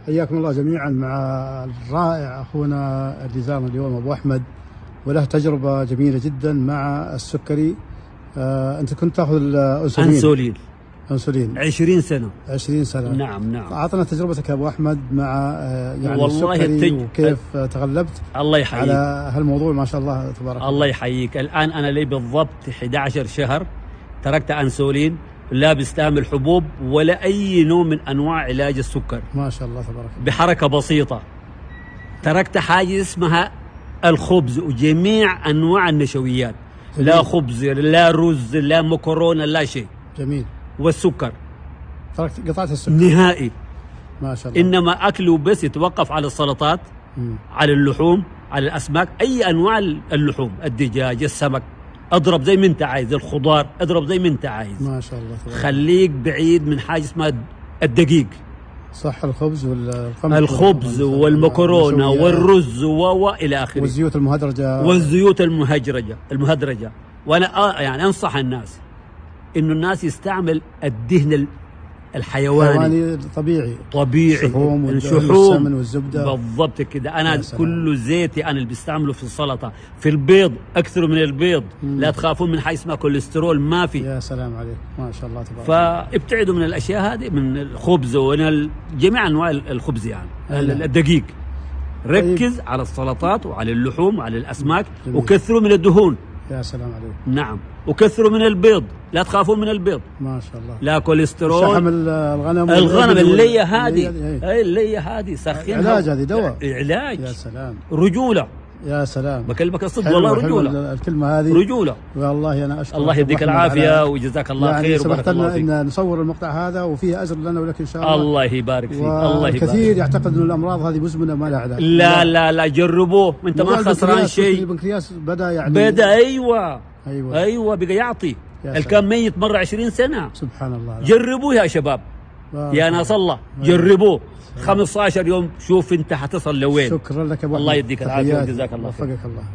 حياكم الله جميعا مع الرائع اخونا اللي زارنا اليوم ابو احمد، وله تجربه جميله جدا مع السكري. انت كنت تاخذ انسولين 20 سنه. 20 سنه. نعم. اعطنا تجربتك يا ابو احمد مع يعني والله السكري وكيف تغلبت الله يحييك على هالموضوع. ما شاء الله تبارك الله يحييك. الان انا لي بالضبط 11 شهر تركت انسولين، لا بستعمل حبوب ولا اي نوع من انواع علاج السكر. ما شاء الله تبارك الله. بحركه بسيطه تركت حاجه اسمها الخبز وجميع انواع النشويات. جميل. لا خبز لا رز لا مكرونه لا شيء. جميل. والسكر قطعت السكر نهائي. ما شاء الله. انما اكله بس يتوقف على السلطات، على اللحوم، على الاسماك، اي انواع اللحوم، الدجاج، السمك، اضرب زي ما انت عايز، الخضار اضرب زي ما انت عايز. ما شاء الله تبارك. خليك بعيد من حاجه اسمها الدقيق. صح، الخبز الخبز والمكرونه والرز الى اخره، والزيوت المهدرجه المهدرجه. وانا يعني انصح الناس انه الناس يستعمل الدهن الحيواني طبيعي، الشحوم والزبده. بالضبط كده. انا كل زيتي انا اللي بستعمله في السلطه، في البيض اكثر من البيض. لا تخافون من حيث ما كوليسترول ما في. يا سلام عليك، ما شاء الله تبارك. فابتعدوا من الاشياء هذه، من الخبز ومن جميع انواع الخبز يعني. الدقيق ركز على السلطات وعلى اللحوم وعلى الاسماك. جميل. وكثروا من الدهون. يا سلام عليك. نعم. وكثروا من البيض، لا تخافون من البيض. ما شاء الله. لا كوليسترول. شحم الغنم اللي هي هذه سخنها. علاج، هذه دواء علاج. يا سلام. رجولة. يا سلام. بكلمك الصدق والله، رجولة. الكلمة هذه رجولة. والله أنا أشكر. الله يديك العافية وجزاك الله يعني خير. سمحت لنا أن نصور المقطع هذا وفيه أجر لنا ولك إن شاء الله. الله يبارك فيك. الله يبارك. كثير يعتقد أن الأمراض هذه مزمنة ما لها علاج. لا جربوه، أنت ما خسران شيء. البنكرياس بدأ أيوة بقى يعطي. الكام ميت مرة 20 سنة. سبحان الله. جربوه يا شباب، يا ناس الله، جربوه 15 يوم، شوف انت حتصل لوين. شكرا لك ابو الله يديك العافيه وجزاك الله خير. وفقك الله.